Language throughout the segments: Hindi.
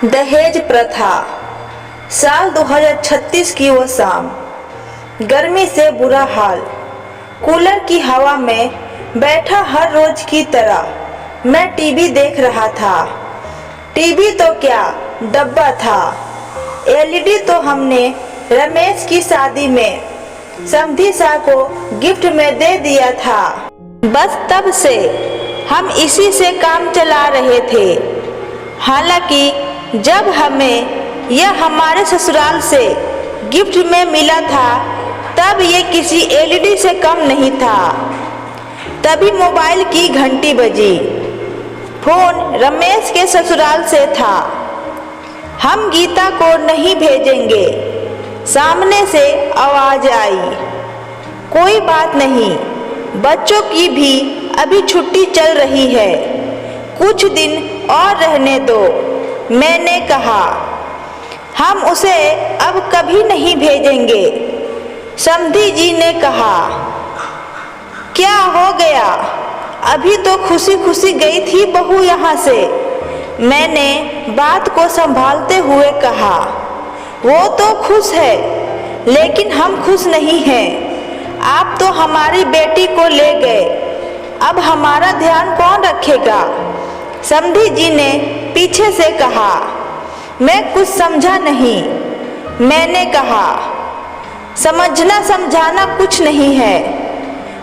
दहेज प्रथा। साल 2036 की वो शाम, गर्मी से बुरा हाल। कूलर की हवा में बैठा हर रोज की तरह मैं टीवी देख रहा था। टीवी तो क्या, डब्बा था। एलईडी तो हमने रमेश की शादी में समधी सा को गिफ्ट में दे दिया था। बस तब से हम इसी से काम चला रहे थे। हालांकि जब हमें यह हमारे ससुराल से गिफ्ट में मिला था तब ये किसी एलईडी से कम नहीं था। तभी मोबाइल की घंटी बजी। फोन रमेश के ससुराल से था। हम गीता को नहीं भेजेंगे, सामने से आवाज आई। कोई बात नहीं, बच्चों की भी अभी छुट्टी चल रही है, कुछ दिन और रहने दो। मैंने कहा, हम उसे अब कभी नहीं भेजेंगे। समधी जी ने कहा, क्या हो गया? अभी तो खुशी खुशी गई थी बहू यहाँ से। मैंने बात को संभालते हुए कहा, वो तो खुश है, लेकिन हम खुश नहीं हैं। आप तो हमारी बेटी को ले गए, अब हमारा ध्यान कौन रखेगा? समधी जी ने पीछे से कहा। मैं कुछ समझा नहीं। मैंने कहा, समझना समझाना कुछ नहीं है,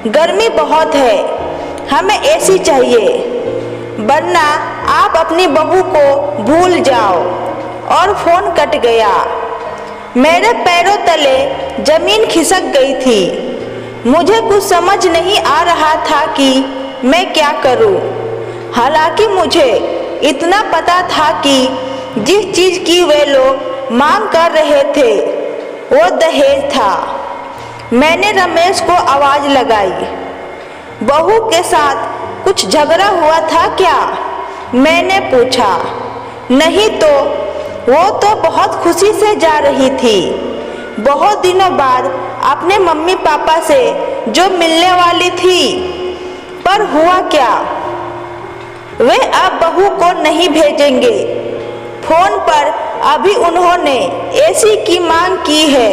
गर्मी बहुत है, हमें एसी चाहिए, वरना आप अपनी बहू को भूल जाओ। और फोन कट गया। मेरे पैरों तले जमीन खिसक गई थी। मुझे कुछ समझ नहीं आ रहा था कि मैं क्या करूं। हालांकि मुझे इतना पता था कि जिस चीज की वे लोग मांग कर रहे थे वो दहेज था। मैंने रमेश को आवाज लगाई, बहू के साथ कुछ झगड़ा हुआ था क्या? मैंने पूछा। नहीं तो, वो तो बहुत खुशी से जा रही थी, बहुत दिनों बाद अपने मम्मी पापा से जो मिलने वाली थी। पर हुआ क्या? वे अब बहू को नहीं भेजेंगे। फोन पर अभी उन्होंने एसी की मांग की है।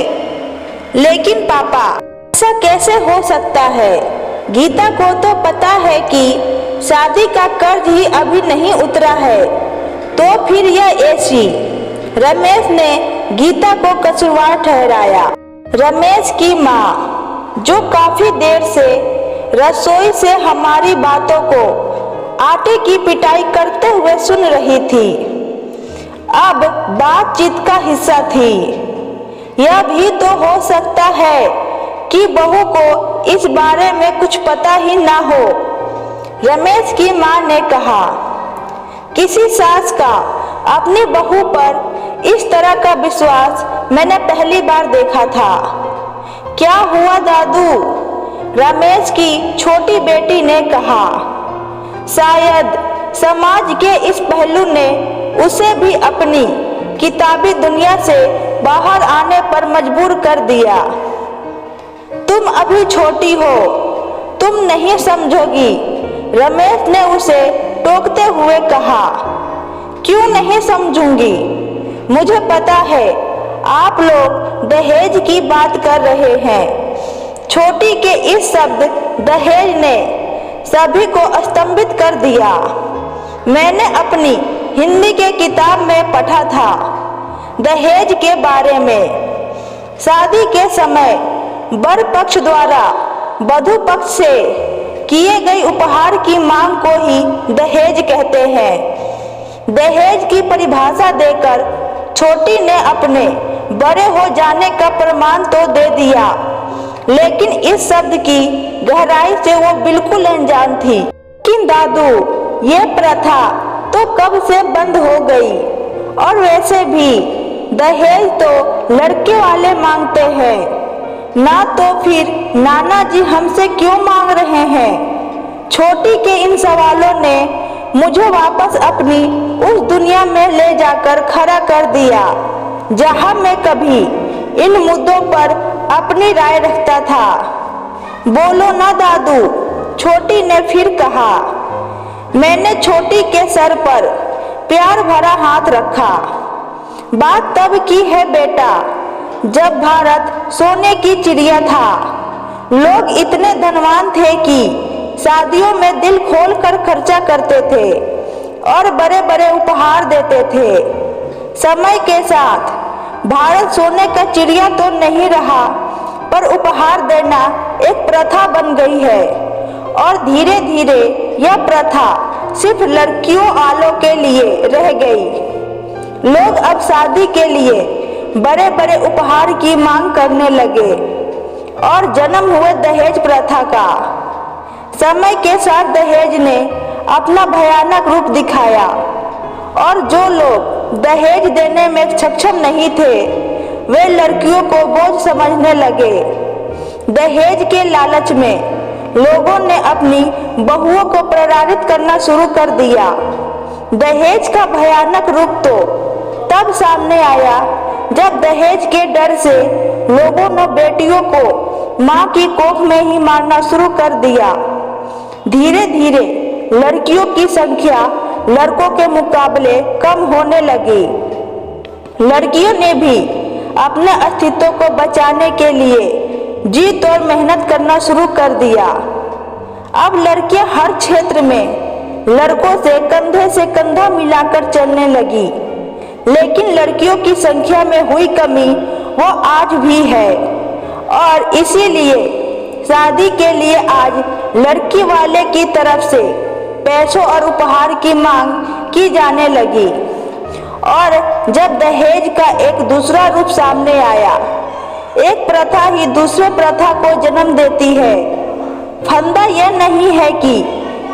लेकिन पापा, ऐसा कैसे हो सकता है? गीता को तो पता है कि शादी का कर्ज ही अभी नहीं उतरा है, तो फिर यह एसी। रमेश ने गीता को कसूरवार ठहराया। रमेश की माँ, जो काफी देर से रसोई से हमारी बातों को आटे की पिटाई करते हुए सुन रही थी, अब बातचीत का हिस्सा थी। यह भी तो हो सकता है कि बहू को इस बारे में कुछ पता ही ना हो। रमेश की माँ ने कहा, किसी सास का अपनी बहू पर इस तरह का विश्वास मैंने पहली बार देखा था। क्या हुआ दादू? रमेश की छोटी बेटी ने कहा। शायद समाज के इस पहलू ने उसे भी अपनी किताबी दुनिया से बाहर आने पर मजबूर कर दिया। तुम अभी छोटी हो, तुम नहीं समझोगी, रमेश ने उसे टोकते हुए कहा। क्यों नहीं समझूंगी? मुझे पता है आप लोग दहेज की बात कर रहे हैं। छोटी के इस शब्द दहेज ने सभी को स्तंभित कर दिया। मैंने अपनी हिंदी के किताब में पढ़ा था दहेज के बारे में। शादी के समय वर पक्ष द्वारा वधू पक्ष से किए गए उपहार की मांग को ही दहेज कहते हैं। दहेज की परिभाषा देकर छोटी ने अपने बड़े हो जाने का प्रमाण तो दे दिया, लेकिन इस शब्द की गहराई से वो बिल्कुल अनजान थी। लेकिन दादू, ये प्रथा तो कब से बंद हो गई, और वैसे भी दहेज तो लड़के वाले मांगते हैं ना, तो फिर नाना जी हमसे क्यों मांग रहे हैं? छोटी के इन सवालों ने मुझे वापस अपनी उस दुनिया में ले जाकर खड़ा कर दिया जहां मैं कभी इन मुद्दों पर अपनी राय रखता था। बोलो ना दादू, छोटी ने फिर कहा। मैंने छोटी के सर पर प्यार भरा हाथ रखा। बात तब की है बेटा जब भारत सोने की चिड़िया था। लोग इतने धनवान थे कि शादियों में दिल खोल कर खर्चा करते थे और बड़े बड़े उपहार देते थे। समय के साथ भारत सोने का चिड़िया तो नहीं रहा, पर उपहार देना एक प्रथा बन गई है और धीरे धीरे यह प्रथा सिर्फ लड़कियों वालों के लिए रह गई। लोग अब शादी के लिए बड़े बड़े उपहार की मांग करने लगे और जन्म हुए दहेज प्रथा का। समय के साथ दहेज ने अपना भयानक रूप दिखाया और जो लोग दहेज देने में सक्षम नहीं थे वे लड़कियों को बोझ समझने लगे। दहेज के लालच में लोगों ने अपनी बहुओं को प्रताड़ित करना शुरू कर दिया। दहेज का भयानक रूप तो तब सामने आया जब दहेज के डर से लोगों ने बेटियों को मां की कोख में ही मारना शुरू कर दिया। धीरे धीरे लड़कियों की संख्या लड़कों के मुकाबले कम होने लगी। लड़कियों ने भी अपने अस्तित्व को बचाने के लिए जी तोड़ मेहनत करना शुरू कर दिया। अब लड़कियां हर क्षेत्र में लड़कों से कंधा मिलाकर चलने लगी, लेकिन लड़कियों की संख्या में हुई कमी वो आज भी है और इसीलिए शादी के लिए आज लड़की वाले की तरफ से पैसों और उपहार की मांग की जाने लगी। और जब दहेज का एक दूसरा रूप सामने आया, एक प्रथा ही दूसरे प्रथा को जन्म देती है। फंदा यह नहीं है कि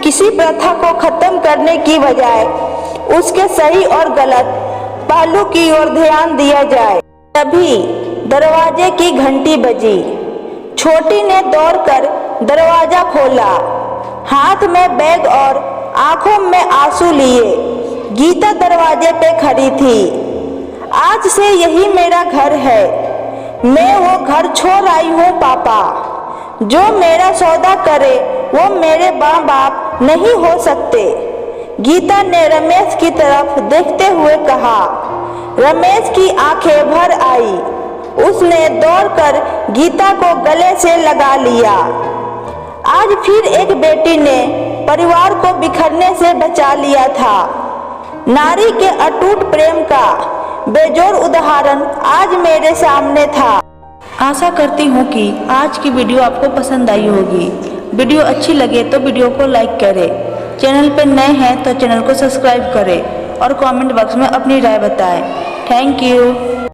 किसी प्रथा को खत्म करने की बजाय उसके सही और गलत पहलू की ओर ध्यान दिया जाए। तभी दरवाजे की घंटी बजी। छोटी ने दौड़कर दरवाजा खोला, हाथ में बैग और आंखों में आंसू लिए। गीता दरवाजे पे खड़ी थी। आज से यही मेरा घर है, मैं वो घर छोड़ आई हूँ पापा। जो मेरा सौदा करे वो मेरे माँ बाप नहीं हो सकते। गीता ने रमेश की तरफ देखते हुए कहा। रमेश की आंखें भर आई। उसने दौड़कर गीता को गले से लगा लिया। आज फिर एक बेटी ने परिवार को बिखरने से बचा लिया था। नारी के अटूट प्रेम का बेजोड़ उदाहरण आज मेरे सामने था। आशा करती हूँ कि आज की वीडियो आपको पसंद आई होगी। वीडियो अच्छी लगे तो वीडियो को लाइक करें। चैनल पर नए हैं तो चैनल को सब्सक्राइब करें और कमेंट बॉक्स में अपनी राय बताएं। Thank you.